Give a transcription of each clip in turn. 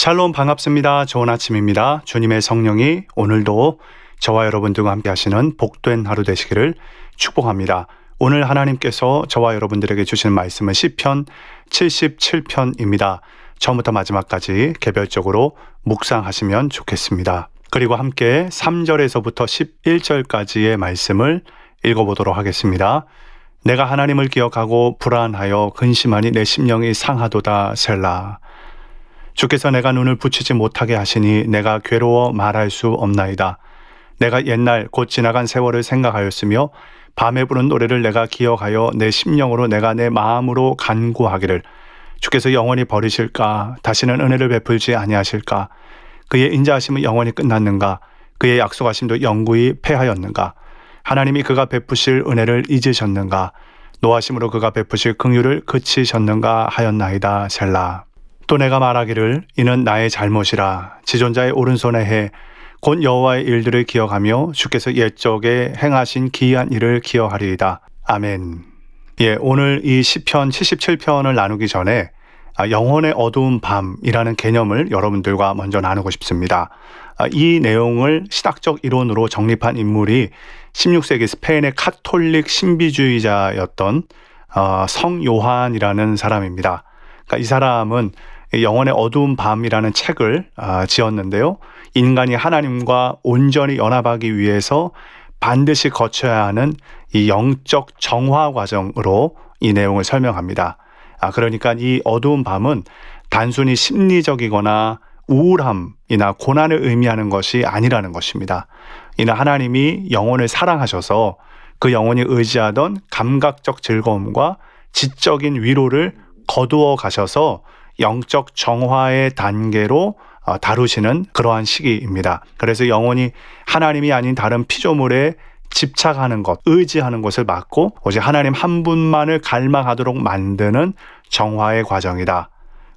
샬롬 반갑습니다. 좋은 아침입니다. 주님의 성령이 오늘도 저와 여러분들과 함께 하시는 복된 하루 되시기를 축복합니다. 오늘 하나님께서 저와 여러분들에게 주시는 말씀은 시편 77편입니다. 처음부터 마지막까지 개별적으로 묵상하시면 좋겠습니다. 그리고 함께 3절에서부터 11절까지의 말씀을 읽어보도록 하겠습니다. 내가 하나님을 기억하고 불안하여 근심하니 내 심령이 상하도다 셀라. 주께서 내가 눈을 붙이지 못하게 하시니 내가 괴로워 말할 수 없나이다. 내가 옛날 곧 지나간 세월을 생각하였으며 밤에 부른 노래를 내가 기억하여 내 심령으로 내가 내 마음으로 간구하기를 주께서 영원히 버리실까? 다시는 은혜를 베풀지 아니하실까? 그의 인자하심은 영원히 끝났는가? 그의 약속하심도 영구히 패하였는가? 하나님이 그가 베푸실 은혜를 잊으셨는가? 노하심으로 그가 베푸실 긍휼을 그치셨는가 하였나이다 셀라. 또 내가 말하기를 이는 나의 잘못이라. 지존자의 오른손에 해 곧 여호와의 일들을 기억하며 주께서 옛적에 행하신 기이한 일을 기억하리이다. 아멘. 오늘 이 시편 77편을 나누기 전에 영혼의 어두운 밤이라는 개념을 여러분들과 먼저 나누고 싶습니다. 이 내용을 시각적 이론으로 정립한 인물이 16세기 스페인의 카톨릭 신비주의자였던 성 요한이라는 사람입니다. 그러니까 이 사람은 영혼의 어두운 밤이라는 책을 지었는데요. 인간이 하나님과 온전히 연합하기 위해서 반드시 거쳐야 하는 이 영적 정화 과정으로 이 내용을 설명합니다. 그러니까 이 어두운 밤은 단순히 심리적이거나 우울함이나 고난을 의미하는 것이 아니라는 것입니다. 이는 하나님이 영혼을 사랑하셔서 그 영혼이 의지하던 감각적 즐거움과 지적인 위로를 거두어 가셔서 영적 정화의 단계로 다루시는 그러한 시기입니다. 그래서 영혼이 하나님이 아닌 다른 피조물에 집착하는 것, 의지하는 것을 막고 오직 하나님 한 분만을 갈망하도록 만드는 정화의 과정이다.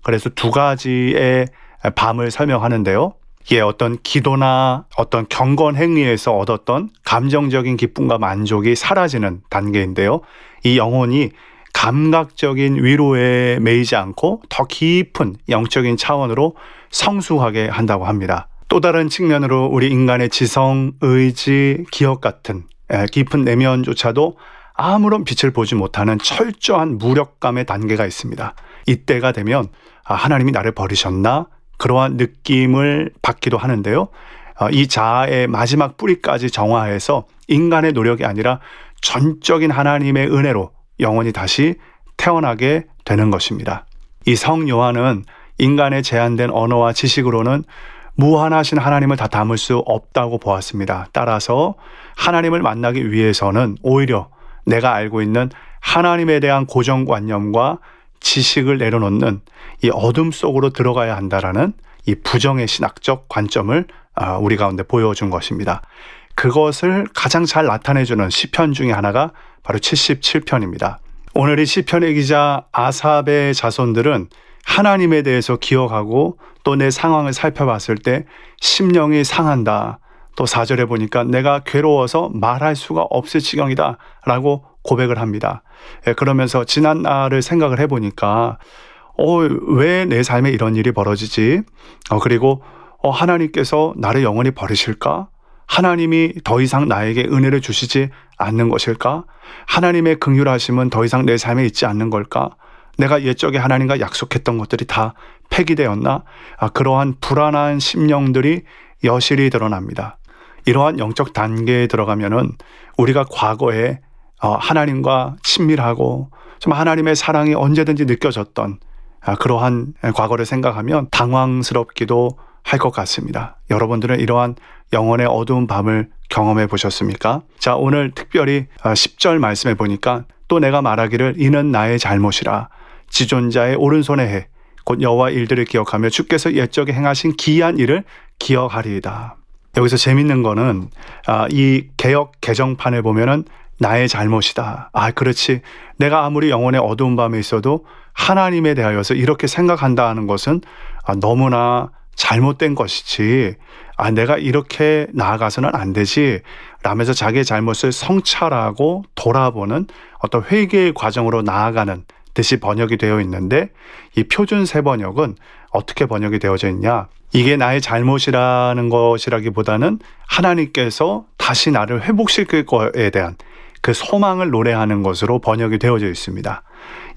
그래서 두 가지의 밤을 설명하는데요. 이게 어떤 기도나 어떤 경건 행위에서 얻었던 감정적인 기쁨과 만족이 사라지는 단계인데요. 이 영혼이 감각적인 위로에 매이지 않고 더 깊은 영적인 차원으로 성숙하게 한다고 합니다. 또 다른 측면으로 우리 인간의 지성, 의지, 기억 같은 깊은 내면조차도 아무런 빛을 보지 못하는 철저한 무력감의 단계가 있습니다. 이때가 되면 하나님이 나를 버리셨나? 그러한 느낌을 받기도 하는데요. 이 자아의 마지막 뿌리까지 정화해서 인간의 노력이 아니라 전적인 하나님의 은혜로 영혼이 다시 태어나게 되는 것입니다. 이 성 요한은 인간의 제한된 언어와 지식으로는 무한하신 하나님을 다 담을 수 없다고 보았습니다. 따라서 하나님을 만나기 위해서는 오히려 내가 알고 있는 하나님에 대한 고정관념과 지식을 내려놓는 이 어둠 속으로 들어가야 한다라는 이 부정의 신학적 관점을 우리 가운데 보여준 것입니다. 그것을 가장 잘 나타내주는 시편 중에 하나가 바로 77편입니다. 오늘 이 시편의 기자 아삽의 자손들은 하나님에 대해서 기억하고 또 내 상황을 살펴봤을 때 심령이 상한다. 또 4절에 보니까 내가 괴로워서 말할 수가 없을 지경이다 라고 고백을 합니다. 그러면서 지난 날을 생각을 해보니까 왜 내 삶에 이런 일이 벌어지지? 그리고 하나님께서 나를 영원히 버리실까? 하나님이 더 이상 나에게 은혜를 주시지 않는 것일까? 하나님의 긍휼하심은 더 이상 내 삶에 있지 않는 걸까? 내가 옛적에 하나님과 약속했던 것들이 다 폐기되었나? 그러한 불안한 심령들이 여실히 드러납니다. 이러한 영적 단계에 들어가면은 우리가 과거에 하나님과 친밀하고 좀 하나님의 사랑이 언제든지 느껴졌던 그러한 과거를 생각하면 당황스럽기도 할 것 같습니다. 여러분들은 이러한 영혼의 어두운 밤을 경험해 보셨습니까? 자, 오늘 특별히 10절 말씀해 보니까 또 내가 말하기를 이는 나의 잘못이라. 지존자의 오른손에 해 곧 여호와 일들을 기억하며 주께서 옛적에 행하신 기이한 일을 기억하리이다. 여기서 재밌는 거는 이 개역 개정판을 보면은 나의 잘못이다. 그렇지. 내가 아무리 영혼의 어두운 밤에 있어도 하나님에 대하여서 이렇게 생각한다는 것은 너무나 잘못된 것이지. 내가 이렇게 나아가서는 안 되지. 라면서 자기의 잘못을 성찰하고 돌아보는 어떤 회개의 과정으로 나아가는 듯이 번역이 되어 있는데 이 표준 세 번역은 어떻게 번역이 되어져 있냐? 이게 나의 잘못이라는 것이라기보다는 하나님께서 다시 나를 회복시킬 거에 대한 그 소망을 노래하는 것으로 번역이 되어져 있습니다.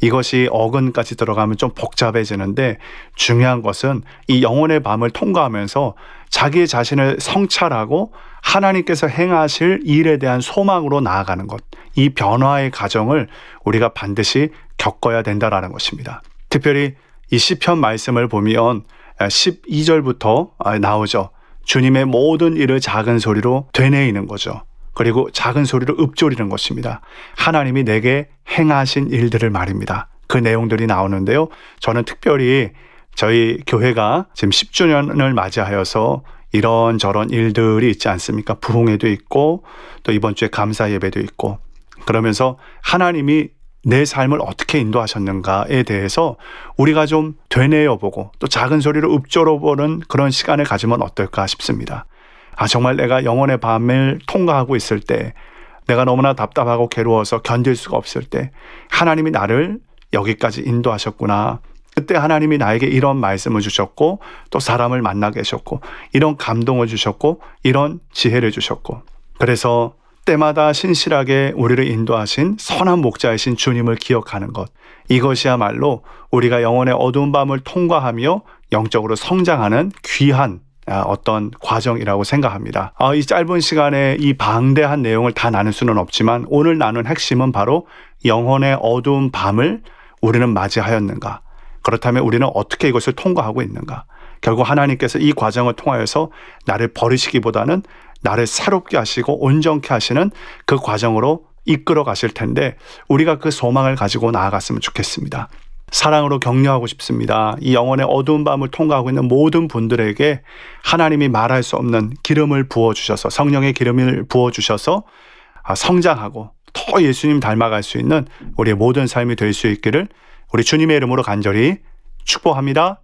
이것이 어근까지 들어가면 좀 복잡해지는데 중요한 것은 이 영혼의 밤을 통과하면서 자기 자신을 성찰하고 하나님께서 행하실 일에 대한 소망으로 나아가는 것, 이 변화의 과정을 우리가 반드시 겪어야 된다라는 것입니다. 특별히 이 시편 말씀을 보면 12절부터 나오죠. 주님의 모든 일을 작은 소리로 되뇌이는 거죠. 그리고 작은 소리로 읊조리는 것입니다. 하나님이 내게 행하신 일들을 말입니다. 그 내용들이 나오는데요. 저는 특별히 저희 교회가 지금 10주년을 맞이하여서 이런저런 일들이 있지 않습니까? 부흥회도 있고 또 이번 주에 감사 예배도 있고 그러면서 하나님이 내 삶을 어떻게 인도하셨는가에 대해서 우리가 좀 되뇌어보고 또 작은 소리로 읊조려보는 그런 시간을 가지면 어떨까 싶습니다. 정말 내가 영혼의 밤을 통과하고 있을 때 내가 너무나 답답하고 괴로워서 견딜 수가 없을 때 하나님이 나를 여기까지 인도하셨구나. 그때 하나님이 나에게 이런 말씀을 주셨고 또 사람을 만나게 하셨고 이런 감동을 주셨고 이런 지혜를 주셨고 그래서 때마다 신실하게 우리를 인도하신 선한 목자이신 주님을 기억하는 것 이것이야말로 우리가 영혼의 어두운 밤을 통과하며 영적으로 성장하는 귀한 어떤 과정이라고 생각합니다. 이 짧은 시간에 이 방대한 내용을 다 나눌 수는 없지만 오늘 나눈 핵심은 바로 영혼의 어두운 밤을 우리는 맞이하였는가? 그렇다면 우리는 어떻게 이것을 통과하고 있는가? 결국 하나님께서 이 과정을 통하여서 나를 버리시기보다는 나를 새롭게 하시고 온전케 하시는 그 과정으로 이끌어 가실 텐데 우리가 그 소망을 가지고 나아갔으면 좋겠습니다. 사랑으로 격려하고 싶습니다. 이 영혼의 어두운 밤을 통과하고 있는 모든 분들에게 하나님이 말할 수 없는 기름을 부어주셔서 성령의 기름을 부어주셔서 성장하고 더 예수님 닮아갈 수 있는 우리의 모든 삶이 될 수 있기를 우리 주님의 이름으로 간절히 축복합니다.